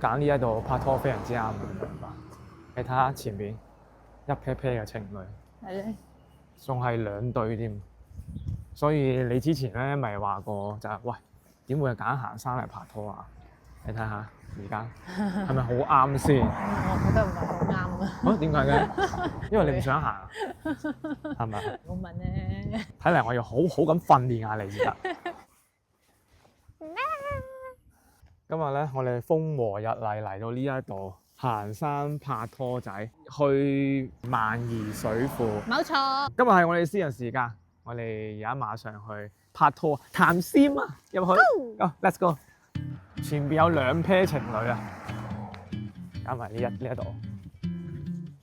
揀呢一度拍拖非常之啱，你睇下前面一 pair pair 嘅情侶，係咧，仲係2對添。所以你之前咧咪話過就係、喂點會揀行山嚟拍拖啊？你睇下而家係咪好啱先？我覺得唔係好啱啊。啊點解嘅？因為你唔想行啊，係咪？冇問咧。睇嚟我要好好咁訓練下你先得。今日咧，我哋風和日麗嚟到呢一度行山拍拖仔，去萬宜水庫。冇錯。今日係我哋私人時間，我哋而家馬上去拍拖談先啊！入去，Let's go！ 前邊有2 pair 情侶啊，加埋呢一度。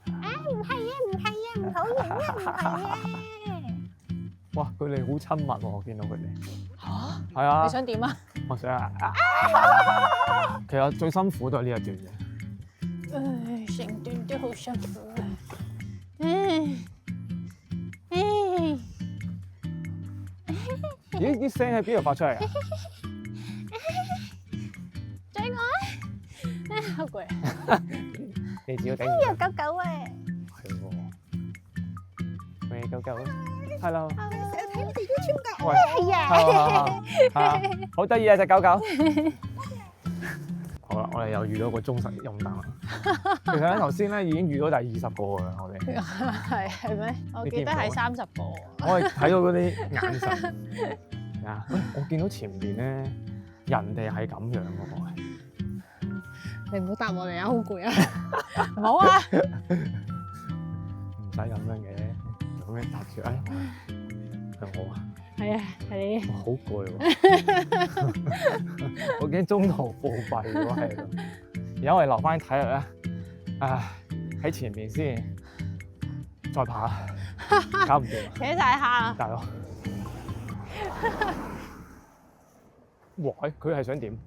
唔係啊，唔係啊，唔好影啊，唔係啊。哇！佢哋好親密喎，我見到佢哋。嚇？係啊。你想點啊？我想啊。其實最辛苦都係呢一段嘅。唉，成段都好辛苦啊！咦？啲聲喺邊度發出嚟啊？追我啊！好攰啊！你自己頂唔順。有狗狗啊！係喎。喂，狗狗。Hello。成日睇我哋 YouTube 㗎。喂，係啊。係啊，好得意啊隻狗狗。好啦，我哋又遇到個忠實擁躉啦。其實咧頭先咧已經遇到第20個㗎啦，我哋。係咩？我記得係30個。我係睇到嗰啲眼神。啊！我見到前邊咧人哋係咁樣嘅喎。你唔好答我哋啊！好攰啊！唔好啊！唔使咁樣嘅，咁樣搭住哎，係我啊！係啊，係你。好攰喎！我驚中途暴斃喎，係咯。而家我哋留翻睇下咧，喺前面先，再爬，搞唔掂啊！扯晒下。大佬，哇！佢係想點？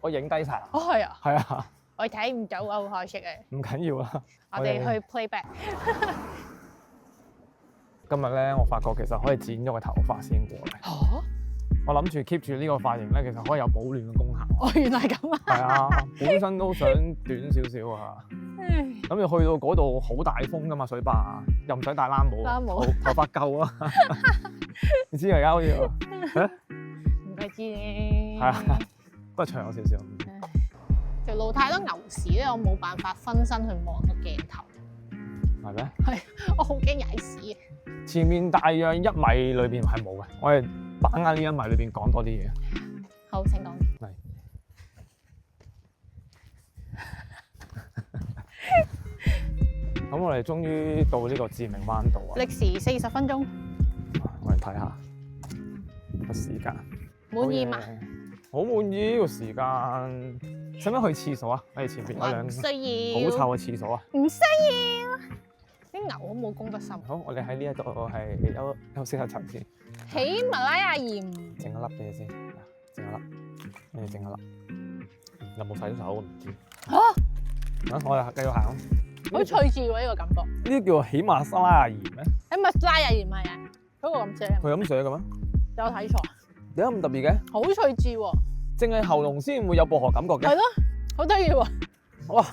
我影低晒。哦，係啊。係啊。我睇唔到啊，好可惜啊。唔緊要啦。我哋去 playback。今日咧，我發覺其實可以剪咗個頭髮先過嚟。嚇！我諗住 keep 住呢個髮型咧，其實可以有保暖嘅功效。哦，原來係咁啊！係啊，本身都想短少少啊。咁你去到嗰度好大風噶嘛，水壩又唔使戴冷帽，頭髮夠啊！你知而家好似唔鬼知咧。係啊，不過長咗少少。條路太多牛屎咧，我冇辦法分身去望個鏡頭。係咩？係，我好驚踩屎。前面大約1米裏邊係冇嘅，我哋把握呢1米裏邊講多啲嘢。好，請講。嚟。咁我哋終於到呢個致命彎道啊！歷時40分鐘。我哋睇下個時間。滿意嘛？好滿意呢個時間。使唔使去廁所啊？我哋前邊有2唔需要。好臭嘅廁所啊！唔需要。啲牛都冇公德心。好，我哋喺呢一度係休息一陣先。喜馬拉雅鹽。整一粒俾你先，整一粒，你哋整一粒。有冇洗手我唔知。嚇！我哋繼續行。好趣致喎呢個感覺。呢啲叫喜馬拉雅鹽咩？喜馬拉雅鹽係啊，嗰個咁寫。佢咁寫嘅咩？有睇錯。點解咁特別嘅？好趣致喎。淨係喉嚨先會有薄荷感覺嘅。係咯，好得意喎。哇！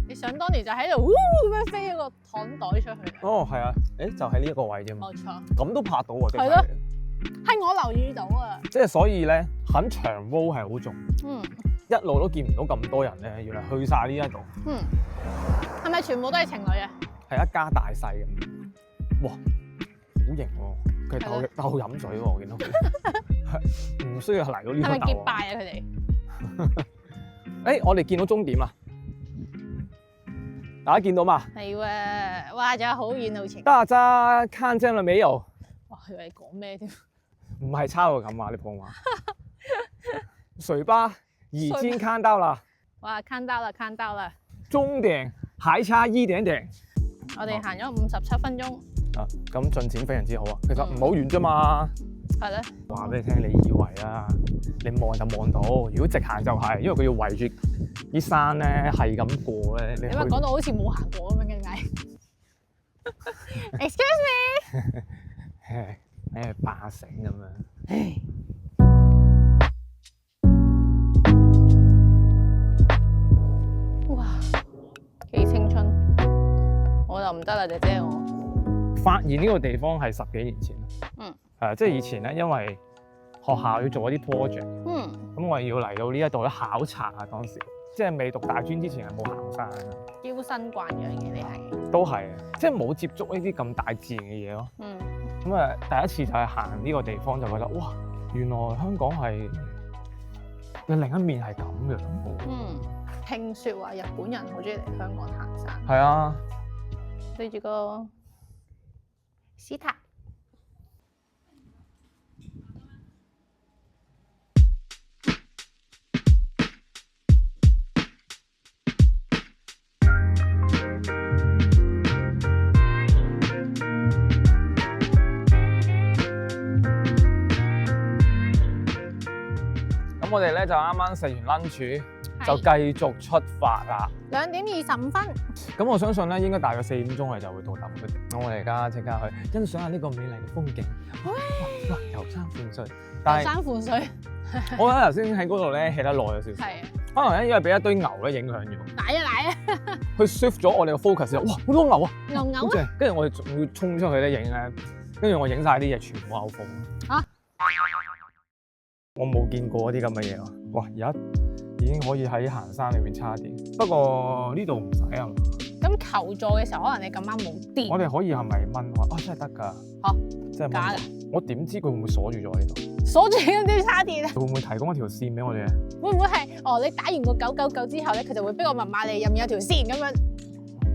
你想當年就喺度，咁樣飛咗個糖袋出去。哦，係啊，誒就喺呢一個位啫嘛。冇錯。咁都拍到喎，係咯，係我留意到啊。即係所以咧，很長 road 係好重。一路都見唔到咁多人咧，原來去晒呢一度。係咪全部都係情侶啊？係一家大細咁。哇，好型喎！佢哋鬥飲水喎，我見到佢。唔需要嚟到呢個鬥。係咪結拜啊？佢哋？誒，我哋見到終點啦！大家見到嘛？係喎，哇！仲有好遠路程。大家看見了沒有？哇！以為你講咩添？唔係差到咁啊！你普通話。水壩已經看到了。哇！看到了，看到了。終點還差一點點。我哋行咗57分鐘。啊，咁進展非常之好啊！其實唔好遠啫嘛。係咧。話俾你聽，你以為啊，你望就望到，如果直行就係，因為佢要圍住啲山咧，係咁過咧。你咪講到好似冇行過咁樣嘅嗌。Excuse me。你係霸醒咁樣。唔得啦，姐姐我。發現呢個地方係10幾年前。即係以前咧，因為學校要做一啲 project，咁我哋要嚟到呢一度咧考察啊。當時即係未讀大專之前係冇行山嘅。嬌生慣養嘅你係？都係，即係冇接觸呢啲咁大自然嘅嘢咯。咁啊，第一次就係行呢個地方就覺得哇，原來香港係嘅另一面係咁嘅。聽說話日本人好中意嚟香港行山。係啊，對住個屎塔。咁我哋咧就啱啱食完 lunch，就繼續出發啦。2點25分。咁我相信咧，應該大約4點鐘我哋就會到達目的地。咁我哋而家即刻去欣賞下呢個美麗嘅風景。哇！遊山款水，遊山款水。我覺得頭先喺嗰度咧 hea 得耐咗少少。係啊。可能咧因為俾一堆牛咧影響咗。奶啊！佢 shift 咗我哋嘅 focus。哇！好多牛啊！牛啊！跟住我哋仲要衝出去咧影咧，跟住我影晒啲嘢全部 out 風。嚇！我冇見過啲咁嘅嘢咯。哇！而家已經可以喺行山裏面叉電，不過呢度唔使啊嘛。咁求助嘅時候，可能你咁啱冇電。我哋可以係咪問話？真係得㗎？嚇！真係假㗎？我點知佢會唔會鎖住咗我呢度？鎖住咁點叉電啊？佢會唔會提供一條線俾我哋咧？會唔會係你打完個999之後咧，佢就會俾個密碼你，入面有條線咁樣？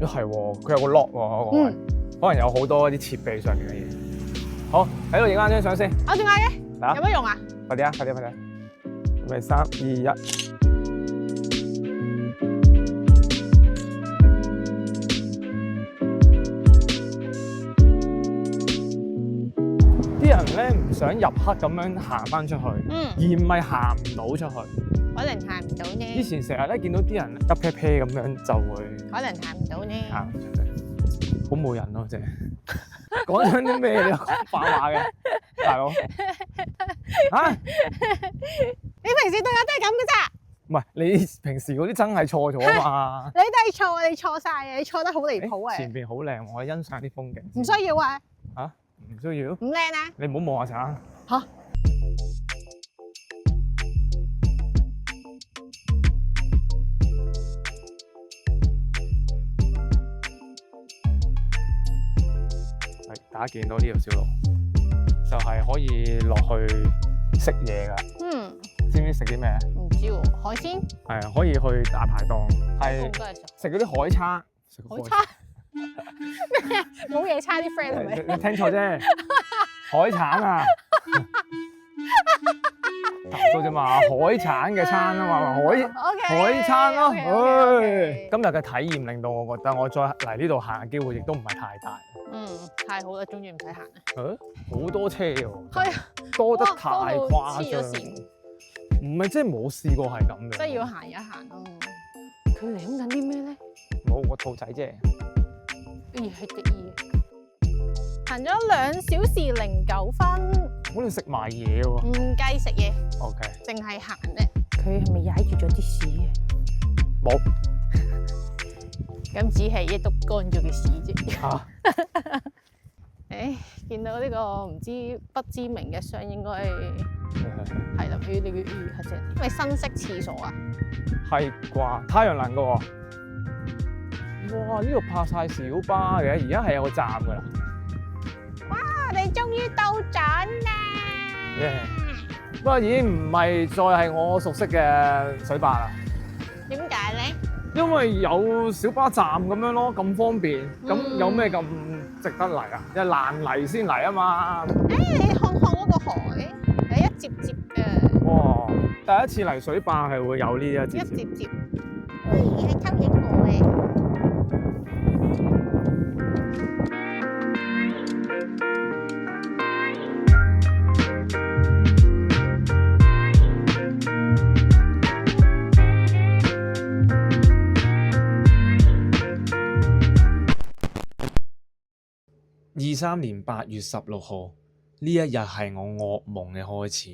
係喎，佢有個 lock 喎，可能有好多啲設備上面嘅嘢。好，喺度影翻張相先。我仲嗌嘅，有乜用啊？快啲啊！快啲！準備3、2、1。啲人咧唔想入黑咁樣行翻出去，而唔係行唔到出去。可能行唔到呢。以前成日咧見到啲人一 pair pair 咁樣就會。可能行唔到呢。行唔出去，好冇人咯，真係。講緊啲咩？你又講白話嘅，大佬。嚇！你平時對我都係咁嘅咋？唔係，你平時嗰啲真係錯咗啊嘛！你都係錯，你錯晒嘅，你錯得好離譜啊！前邊好靚，我欣賞啲風景。唔需要啊！嚇？唔需要？唔靚啊！你唔好望下橙。嚇！大家見到呢條小路，就係可以落去食嘢噶。知唔知食啲咩？唔知喎，海鮮。係啊，可以去大排檔，係食嗰啲海叉。海叉？咩？冇嘢叉啲 friend 係咪？你聽錯啫，海產啊！到啫嘛，海產嘅餐啊嘛，海餐咯。今日嘅體驗令到我覺得我再嚟呢度行嘅機會亦都唔係太大。太好啦，終於唔使行啦。好多車喎。係啊，多得太誇張。唔係真係冇試過係咁嘅。真係要行一行咯。佢舐緊啲咩咧？冇個兔仔啫。咦，係得意。行咗2小時09分。我哋食埋嘢喎。唔計食嘢。OK。淨係行啫。佢係咪踩住咗啲屎嘅？冇。咁只係一篤乾咗嘅屎啫。嚇！見到呢個唔知不知名嘅箱，應該係啦。你係啫，咪新式廁所啊？係啩？太陽能嘅喎。哇！呢度泊晒小巴嘅，而家係有個站㗎啦。哇！我哋終於到站啦！不過已經唔係再係我熟悉嘅水壩啦。點解咧？因為有小巴站咁樣咯，咁方便。咁有咩咁值得嚟啊？因為爛泥先嚟啊嘛。你看看嗰個海，有一節節嘅。哇！第一次嚟水壩係會有呢一節節。一節節。你係偷影我嘅。23年8月16號，呢一日係我噩夢嘅開始。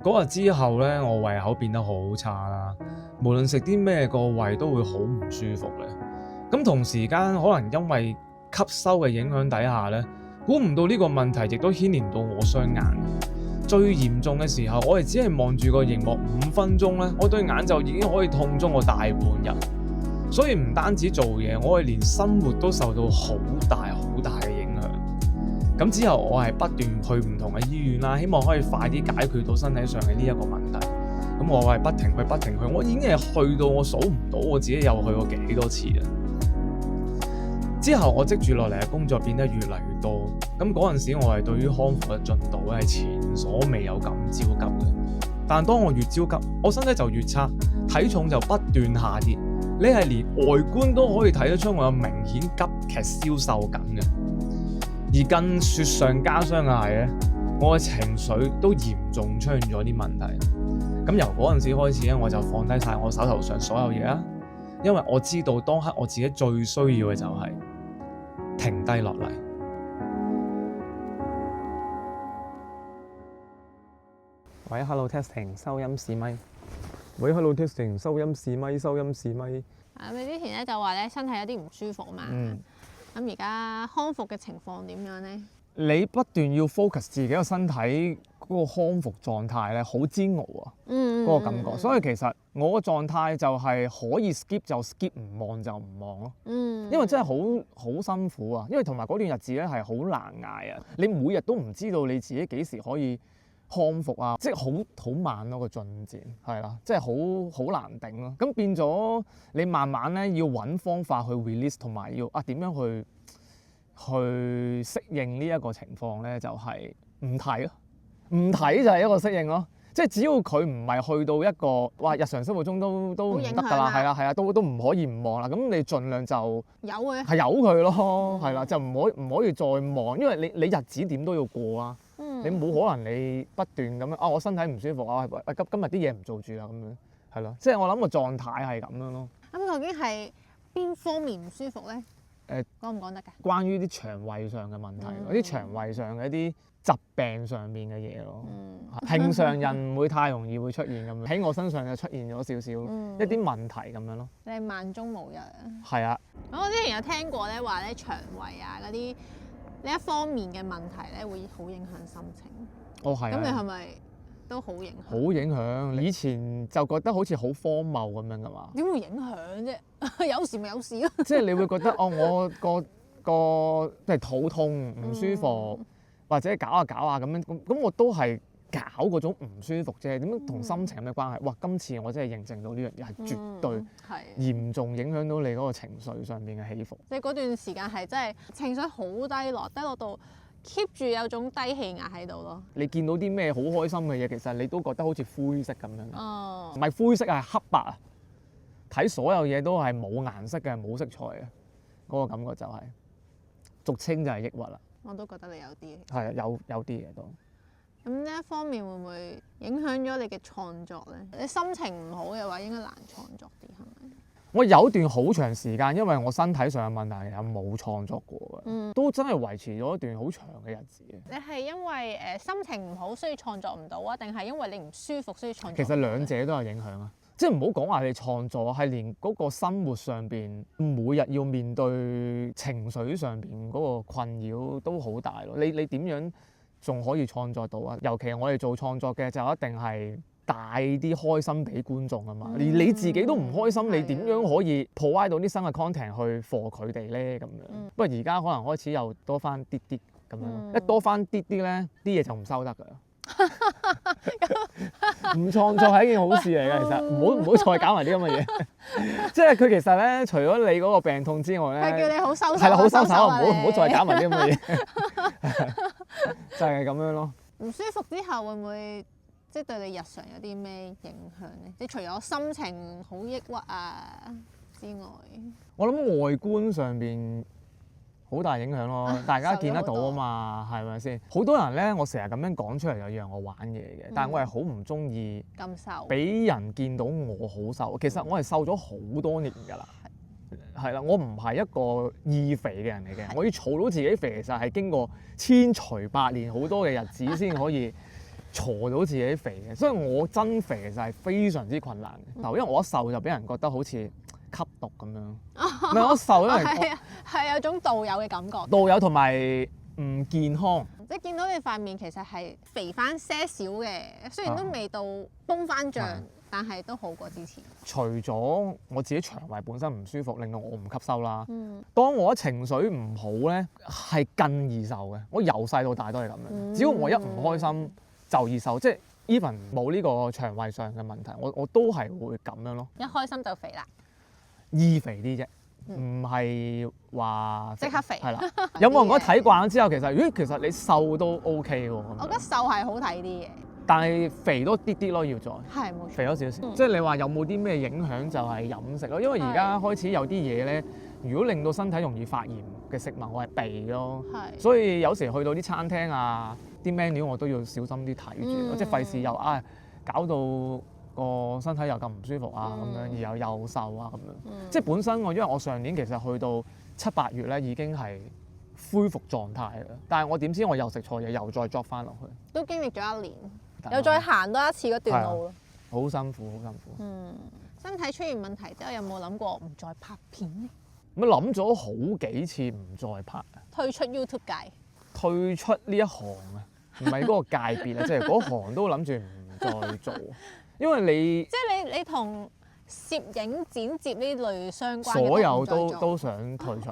嗰日之後咧，我胃口變得好差啦，無論食啲咩個胃都會好唔舒服咧。咁同時間可能因為吸收嘅影響底下咧，估唔到呢個問題亦都牽連到我雙眼。最嚴重嘅時候，我哋只係望住個熒幕5分鐘咧，我對眼就已經可以痛咗我大半日。所以唔單止做嘢，我哋連生活都受到好大嘅影響。咁之後我係不斷去唔同嘅醫院啦，希望可以快啲解決到身體上嘅呢一個問題。咁我係不停去，我已經係去到我數唔到我自己有去過幾多次啦。之後我積住落嚟嘅工作變得越嚟越多，咁嗰陣時我係對於康復嘅進度係前所未有咁焦急嘅。但當我越焦急，我身體就越差，體重就不斷下跌。你係連外觀都可以睇得出我有明顯急劇消瘦緊嘅。而更雪上加霜嘅係咧，我嘅情緒都嚴重出現咗啲問題。咁由嗰陣時開始咧，我就放低晒我手頭上所有嘢啦，因為我知道當刻我自己最需要嘅就係停低落嚟。喂 ，Hello Testing， 收音試咪。喂 ，Hello Testing， 收音試咪，收音試咪。你之前咧就話咧身體有啲唔舒服嘛，咁而家康復嘅情況點樣咧？你不斷要 focus 自己個身體嗰個康復狀態咧，好煎熬啊！嗰個感覺，所以其實我個狀態就係可以 skip 就 skip，唔望就唔望咯。因為真係好辛苦啊！因為同埋嗰段日子咧係好難捱啊！你每日都唔知道你自己幾時可以康復啊，即係好慢咯個進展，係啦，即係好難頂咯。咁變咗你慢慢咧要揾方法去 release， 同埋要點樣去適應呢一個情況咧，就係唔睇咯，唔睇就係一個適應咯。即係只要佢唔係去到一個日常生活中都唔得㗎啦，係啊，都唔可以唔望啦。咁你盡量就由佢咯，係啦，就唔可以再望，因為你日子點都要過啊。你冇可能你不斷咁樣我身體唔舒服啊，今日啲嘢唔做住啦咁樣，係咯。即係我諗個狀態係咁樣咯。咁究竟係邊方面唔舒服咧？講唔講得㗎？關於啲腸胃上嘅問題，啲腸胃上嘅一啲疾病上面嘅嘢咯。平常人唔會太容易會出現咁樣，喺我身上就出現咗少少一啲問題咁樣咯。你係萬中無一啊？係啊。咁我之前有聽過咧話咧腸胃啊嗰啲呢一方面嘅問題咧會好影響心情。係啊。咁你係咪都好影響？好影響。以前就覺得好似好荒謬咁樣㗎嘛。點會影響啫？有時咪有事咯。即係你會覺得我個即係肚痛唔舒服，或者搞下咁樣咁我都係搞嗰種唔舒服啫。點樣同心情有咩關係？哇！今次我真係認證到呢樣嘢係絕對嚴重影響到你嗰個情緒上邊嘅起伏。即係嗰段時間係真係情緒好低落到keep 住有種低氣壓喺度咯。你見到啲咩好開心嘅嘢，其實你都覺得好似灰色咁樣。唔係灰色係黑白啊！睇所有嘢都係冇顏色嘅，冇色彩嘅，嗰個感覺就係俗稱就係抑鬱啦。我都覺得你有啲。係啊，有啲嘢都。咁呢一方面會唔會影響咗你嘅創作咧？你心情唔好嘅話，應該難創作啲係咪？我有段好長時間，因為我身體上嘅問題，有冇創作過嘅，都真係維持咗一段好長嘅日子。你係因為心情唔好，所以創作唔到啊？定係因為你唔舒服，所以創作？其實兩者都有影響啊！即係唔好講話你創作，係連嗰個生活上邊每日要面對情緒上邊嗰個困擾都好大咯。你點樣仲可以創作到啊？尤其係我哋做創作嘅就一定係帶啲開心俾觀眾啊嘛。而你自己都唔開心，你點樣可以 provide 到啲新嘅 content 去 for 佢哋咧？咁樣。不過而家可能開始又多翻啲咁樣，一多翻啲咧，啲嘢就唔收得㗎啦。唔創作係一件好事嚟嘅，其實唔好再搞埋啲咁嘅嘢。即係佢其實咧，除咗你嗰個病痛之外咧，係叫你好收手。係啦，好收手，唔好再搞埋啲咁嘅嘢。就係咁樣咯。唔舒服之後會唔會即係對你日常有啲咩影響咧？即係除咗心情好抑鬱啊之外，我諗外觀上邊好大影響咯，大家見得到啊嘛，係咪先？好多人咧，我成日咁樣講出嚟又讓我玩嘢嘅，但係我係好唔中意咁瘦，俾人見到我好瘦。其實我係瘦咗好多年㗎啦，係啦，我唔係一個易肥嘅人嚟嘅，我要儲到自己肥，其實係經過千錘百煉好多嘅日子先可以鋤到自己肥嘅，所以我增肥其實係非常之困難嘅。因為我一瘦就俾人覺得好似吸毒咁樣。唔係我瘦，因為係有種道友嘅感覺。道友同埋唔健康。即係見到你塊面其實係肥翻些少嘅，雖然都未到崩翻脹，但係都好過之前。除咗我自己腸胃本身唔舒服，令到我唔吸收啦。當我一情緒唔好咧，係更易瘦嘅。我由細到大都係咁樣。只要我一唔開心就易瘦，即係 even 冇呢個腸胃上嘅問題，我都係會咁樣咯。一開心就肥啦，易肥啲啫。唔係話即刻肥係啦。有冇人覺得睇慣咗之後，其實你瘦都 OK 喎？我覺得瘦係好睇啲嘅，但係肥多啲啲咯，要再係冇錯，肥多少少。即係你話有冇啲咩影響就係飲食咯，因為而家開始有啲嘢咧，如果令到身體容易發炎嘅食物，我係避咯。所以有時去到啲餐廳啊，啲 menu 我都要小心啲睇住，即係費事又搞到個身體又咁唔舒服啊咁樣，而又瘦啊咁樣。即係本身因為我上年其實去到7、8月咧已經係恢復狀態啦，但係我點知我又食錯嘢，又再 drop 翻落去。都經歷咗1年，又再行多一次嗰段路咯。好辛苦，好辛苦。身體出現問題之後，有冇諗過唔再拍片咧？咁諗咗好幾次唔再拍，退出 YouTube 界，退出呢一行啊，唔係嗰個界別啊，即係嗰行都諗住唔再做。因為即係你同攝影剪接呢類相關嘅所有都想退出。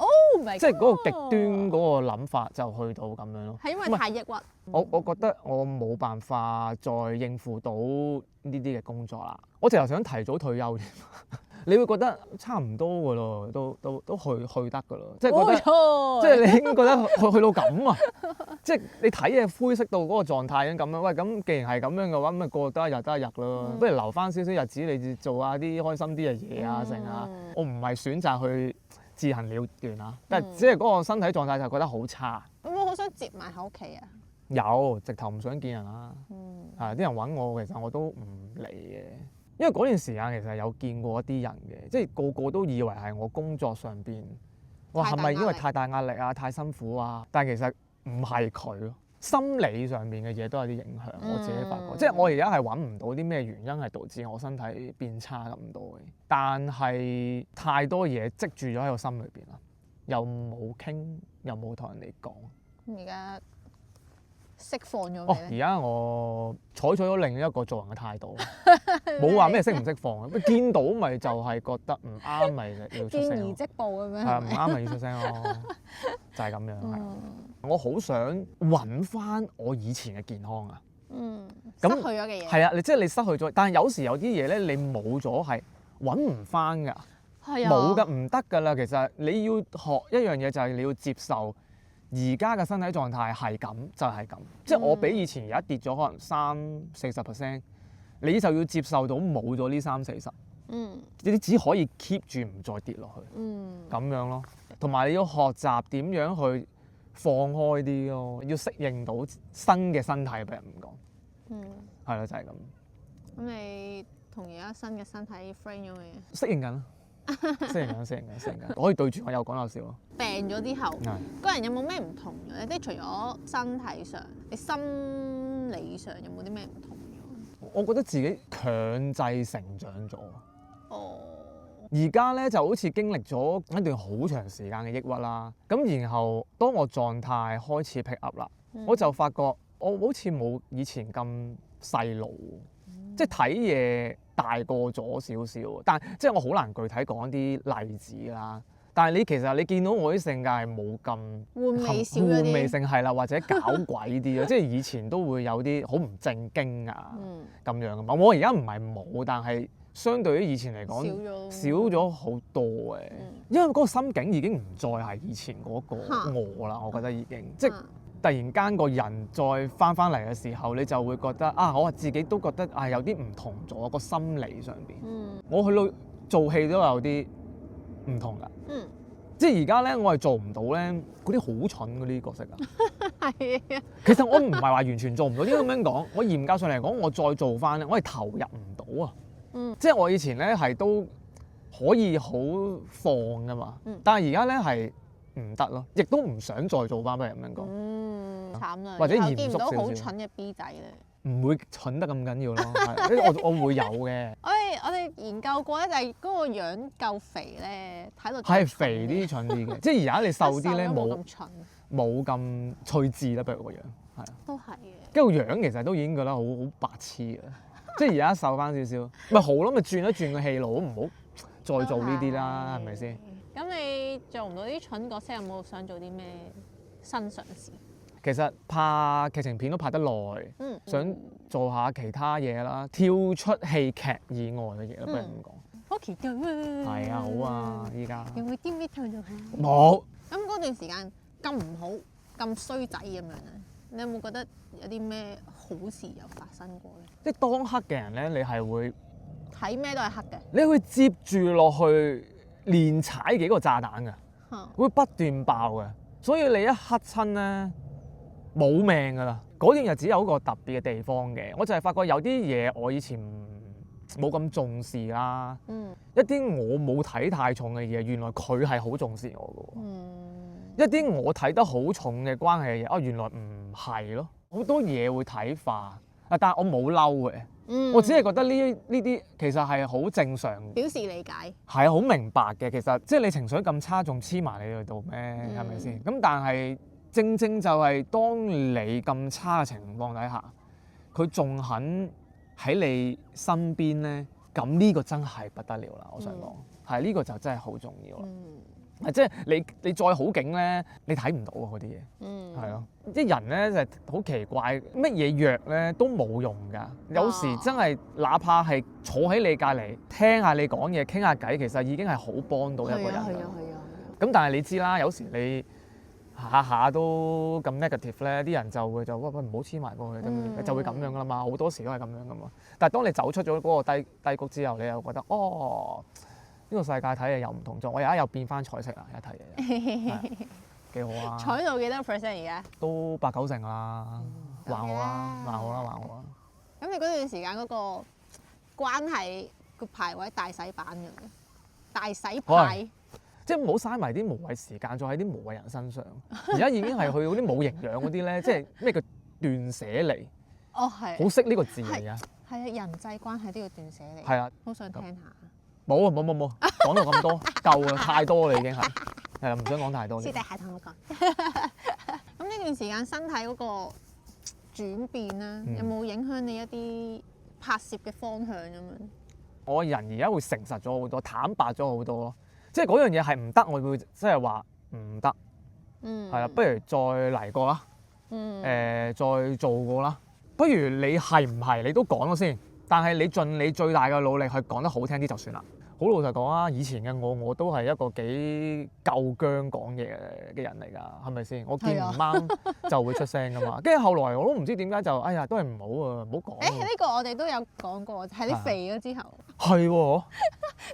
即係嗰個極端嗰個諗法就去到咁樣咯。係因為太抑鬱。我覺得我冇辦法再應付到呢啲嘅工作啦。我直頭想提早退休添。你會覺得差唔多㗎咯，都去得㗎咯，即係覺得，即係你已經覺得去到咁啊！即係你睇嘢灰色到嗰個狀態已經咁樣。喂，咁既然係咁樣嘅話，咁咪過得一日得一日咯。不如留翻少少日子，你做下啲開心啲嘅嘢啊，成啊！我唔係選擇去自行了斷啊，但係只係嗰個身體狀態就覺得好差。我好想接埋喺屋企啊！有，直頭唔想見人啦。啲人揾我，其實我都唔嚟嘅。因為嗰段時間其實有見過一啲人嘅，即係個個都以為係我工作上邊，哇係咪因為太大壓力啊、太辛苦啊？但係其實唔係佢咯，心理上面嘅嘢都有啲影響。我自己發覺，即係我而家係揾唔到啲咩原因係導致我身體變差咁多嘅，但係太多嘢積住咗喺個心裏邊啦，又冇傾，又冇同人哋講。而家釋放咗未咧？而家我採取咗另一個做人嘅態度，冇話咩釋唔釋放，見到咪就係覺得唔啱咪要出聲。見而即報咁樣。係唔啱咪要出聲咯，就係咁樣。我好想揾翻我以前嘅健康啊。失去咗嘅嘢。係啊，即係你失去咗，但係有時有啲嘢咧，你冇咗係揾唔翻㗎。係啊。冇㗎，唔得㗎啦。其實你要學一樣嘢就係你要接受。而家嘅身體狀態係咁就係咁，即係我比以前而家跌咗可能30-40%，你就要接受到冇咗呢30-40%。你只可以 keep 住唔再跌落去。咁樣咯，同埋你要學習點樣去放開啲咯，要適應到新嘅身體俾人唔講。係咯，就係咁。咁你同而家新嘅身體 friend 咗未啊？適應緊。適應緊，可以對住我有講有笑咯。病咗之後，個人有冇咩唔同嘅咧？即係除咗身體上，你心理上有冇啲咩唔同咗？我覺得自己強制成長咗。而家咧就好似經歷咗一段好長時間嘅抑鬱啦。咁然後當我狀態開始 pick up 啦，我就發覺我好似冇以前咁細路，即係睇嘢大個咗少少，但即係我好難具體講啲例子啦。但係其實你見到我啲性格係冇咁玩味性係啦，或者搞鬼啲咯，即係以前都會有啲好唔正經啊咁樣㗎嘛。我而家唔係冇，但係相對於以前嚟講少咗好多嘅，因為嗰個心境已經唔再係以前嗰個我啦。我覺得已經即係突然間個人再翻嚟嘅時候，你就會覺得我自己都覺得有啲唔同咗個心理上邊。我去到做戲都有啲唔同㗎。即係而家咧，我係做唔到咧嗰啲好蠢嗰啲角色啊。係啊。其實我唔係話完全做唔到，應該咁樣講。我嚴格上嚟講，我再做翻咧，我係投入唔到啊。即係我以前咧係都可以好放㗎嘛。但係而家咧係唔得咯，亦都唔想再做翻，不如咁樣講。慘啦。或者嚴肅少少。見唔到好蠢嘅 B 仔咧。唔會蠢得咁緊要咯。係，我會有嘅。我哋研究過咧，就係嗰個樣夠肥咧，睇到係肥啲蠢啲嘅，即係而家你瘦啲咧冇咁蠢，冇咁趣致啦，不如個樣係啊。都係嘅。跟住個樣其實都已經覺得好白痴嘅，即係而家瘦翻少少，咪好咯，咪轉一轉個戲路，唔好再做呢啲啦，係咪先？咁你做唔到啲蠢角色，有冇想做啲咩新嘗試？其實拍劇情片都拍得耐，想做下其他嘢啦，跳出戲劇以外嘅嘢啦，不如咁講。好期待啊！係啊，好啊，依家有冇啲咩透露下？冇。咁嗰段時間咁唔好、咁衰仔咁樣咧，你有冇覺得有啲咩好事有發生過咧？即係當黑嘅人咧，你係會睇咩都係黑嘅，你會接住落去連踩幾個炸彈嘅，會不斷爆嘅，所以你一黑親咧冇命㗎啦。嗰段日子有一個特別嘅地方嘅，我就係發覺有啲嘢我以前冇咁重視啦，一啲我冇睇太重嘅嘢，原來佢係好重視我嘅，一啲我睇得好重嘅關係嘅嘢，原來唔係咯，好多嘢會睇化，但係我冇嬲嘅。我只係覺得呢啲其實係好正常，表示理解係好明白嘅。其實即係你情緒咁差，仲黐埋你度咩？係咪先？咁但係正正就係當你咁差嘅情況底下，佢仲肯喺你身邊咧，咁呢個真係不得了啦！我想講係呢個就真係好重要啦。即係你再好景咧，你睇唔到啊嗰啲嘢，係咯。啲人咧就係好奇怪，乜嘢藥咧都冇用㗎。有時真係哪怕係坐喺你隔離聽下你講嘢傾下偈，其實已經係好幫到一個人㗎。咁但係你知啦，有時你下下都咁 negative 咧，啲人就會喂唔好黐埋過去，就會咁樣㗎啦嘛。好多時都係咁樣㗎嘛。但係當你走出咗嗰個低谷之後，你又覺得呢個世界睇嘢又唔同咗，我而家又變翻彩色啦，一睇嘢幾好啊！彩到幾多 percent 而家？都8-9成啦，還好啦，還好啦，還好啦。咁你嗰段時間嗰個關係個排位大洗版㗎，大洗牌，即係唔好嘥埋啲無謂時間，再喺啲無謂人身上。而家已經係去嗰啲冇營養嗰啲咧，即係咩叫斷捨離？係，好識呢個字嚟㗎。係啊，人際關係都要斷捨離。係啊，好想聽下。冇，講到咁多夠啦，太多啦已經係啦，唔想講太多。私底下同我講。咁呢段時間身體嗰個轉變咧，有冇影響你一啲拍攝嘅方向咁樣？我人而家會誠實咗好多，坦白咗好多咯。即係嗰樣嘢係唔得，我會即係話唔得。係啦，不如再嚟過啦。再做過啦。不如你係唔係你都講咗先，但係你盡你最大嘅努力去講得好聽啲就算啦。好老實講啊，以前嘅我都係一個幾夠薑講嘢嘅人嚟㗎，係咪先？我見唔啱就會出聲㗎嘛。跟住後來我都唔知點解就都係唔好啊，唔好講。呢個我哋都有講過，係你肥咗之後。係喎，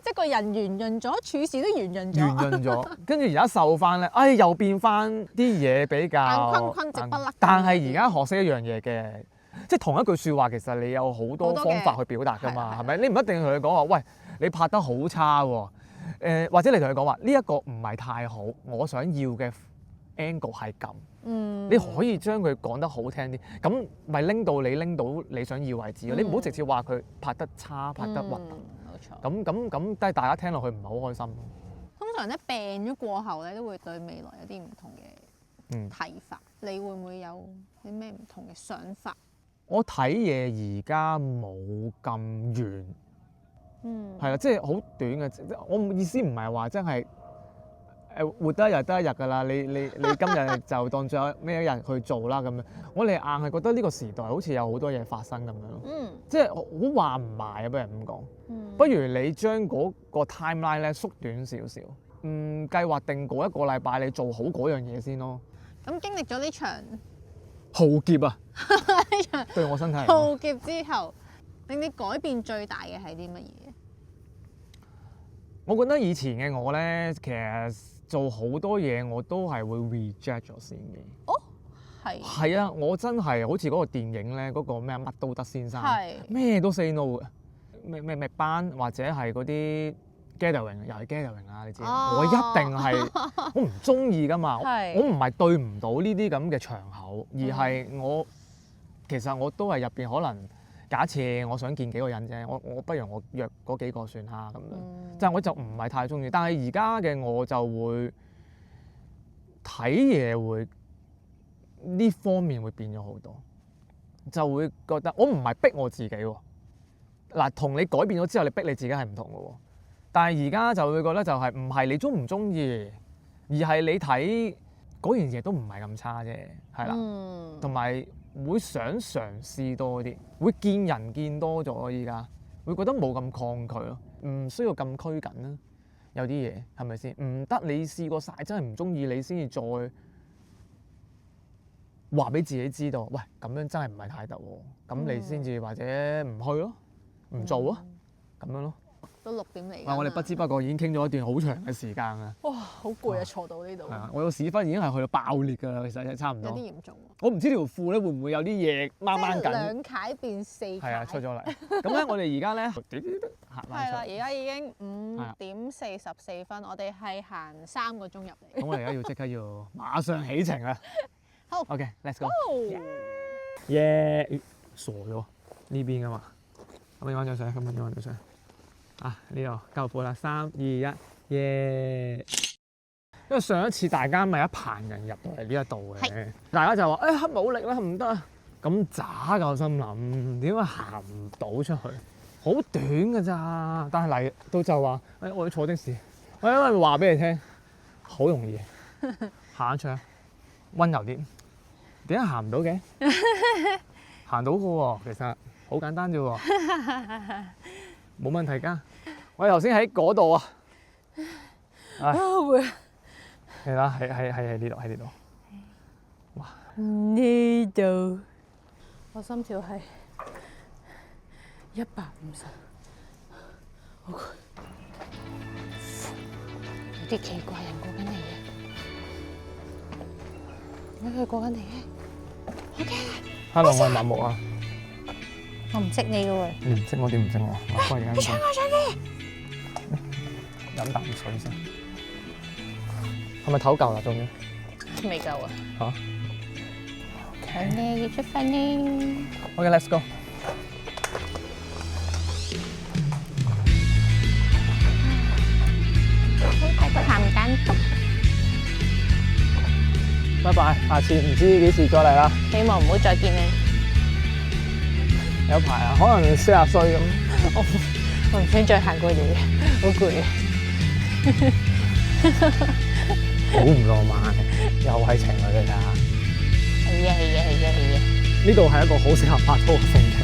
即係個人圓潤咗，處事都圓潤咗。圓潤咗，跟住而家瘦翻咧，又變翻啲嘢比較硬坤直不甩。但係而家學識一樣嘢嘅，即係同一句説話，其實你有好多方法去表達㗎嘛，係咪？你唔一定同佢講話，喂，你拍得好差喎，或者你同佢講話呢一個唔係太好，我想要嘅 angle 係咁。你可以將佢講得好聽啲，咁咪拎到你想要位置。你唔好直接話佢拍得差、拍得核突。冇錯。咁但係大家聽落去唔係好開心。通常咧病咗過後咧，都會對未來有啲唔同嘅睇法。你會唔會有啲咩唔同嘅想法？我睇嘢而家冇咁遠。係啦，即係好短嘅。我意思唔係話真係活得一日得一日㗎啦。你今日就當最後咩一日去做啦咁樣。我哋硬係覺得呢個時代好似有好多嘢發生咁樣。即係好話唔埋啊，不如咁講。不如你將嗰個 timeline 咧縮短少少。計劃定嗰一個禮拜你做好嗰樣嘢先咯。咁經歷咗呢場浩劫啊！呢場對我身體浩劫之後，令你改變最大嘅係啲乜嘢？我覺得以前嘅我咧，其實做好多嘢我都係會 reject 咗先嘅。哦，係。係啊，我真係好似嗰個電影咧，嗰個咩乜都得先生，咩都 say no 嘅。咩班或者係嗰啲 gathering， 又係 gathering 啊！你知，我一定係我唔中意㗎嘛。我唔係對唔到呢啲咁嘅場口，而係我其實我都係入邊可能假設我想見幾個人啫，我不如我約嗰幾個算下咁樣，即係我就唔係太中意。但係而家嘅我就會睇嘢會呢方面會變咗好多，就會覺得我唔係逼我自己喎。嗱，同你改變咗之後，你逼你自己係唔同嘅喎。但係而家就會覺得就係唔係你中唔中意，而係你睇嗰件嘢都唔係咁差啫，係啦，同埋會想嘗試多啲，會見人見多咗。依家會覺得冇咁抗拒咯，唔需要咁拘謹啦。有啲嘢係咪先？唔得你試過晒，真係唔中意你先至再話俾自己知道，喂，咁樣真係唔係太得喎，咁你先至或者唔去咯，唔做啊，咁樣咯。都6點嚟。我哋不知不覺已經傾咗一段好長嘅時間啦。哇，好攰啊！坐到呢度。係啊，我個屎忽已經係去到爆裂㗎啦，其實差唔多。有啲嚴重喎。我唔知條褲咧會唔會有啲嘢掹緊。即係2楷變4楷。係啊，出咗嚟。咁咧，我哋而家咧行翻出。係啦，而家已經5點44分，我哋係行3個鐘入嚟。咁我哋而家要即刻要馬上起程啦。好。OK，let's go。耶！傻咗呢邊㗎嘛？咁你揾張相，咁你揾張相。啊！呢度夠闊啦，3、2、1，耶！因為上一次大家咪一棚人入到嚟呢一度嘅，大家就話：冇力啦，唔得啊！咁渣㗎，我心諗點解行唔到出去？好短㗎咋？但係嚟到就話：我要坐的士。我因為話俾你聽，好容易行出去，温柔啲。點解行唔到嘅？行到㗎喎，其實好簡單啫喎。冇問題㗎，我哋頭先喺嗰度啊，會係啦，係呢度，喺呢度。哇！呢度，我心跳係150，好攰。有啲奇怪人過緊嚟嘅，點解佢過緊嚟嘅？好驚啊 ！Hello，我係馬木啊。我唔識你嘅喎。你唔識我點唔識我？你搶我搶嘅！飲啖水先。係咪唞夠啦？終於未夠啊！嚇！好咧，要出發咧。OK，let's go。好大個鹹蛋篤。拜拜，下次唔知幾時再嚟啦。希望唔好再見你。有排啊，可能40歲咁。我唔想再行過嚟嘅，好攰啊！好唔浪漫，又係情侶嚟㗎。係啊！呢度係一個好適合拍拖嘅聖地。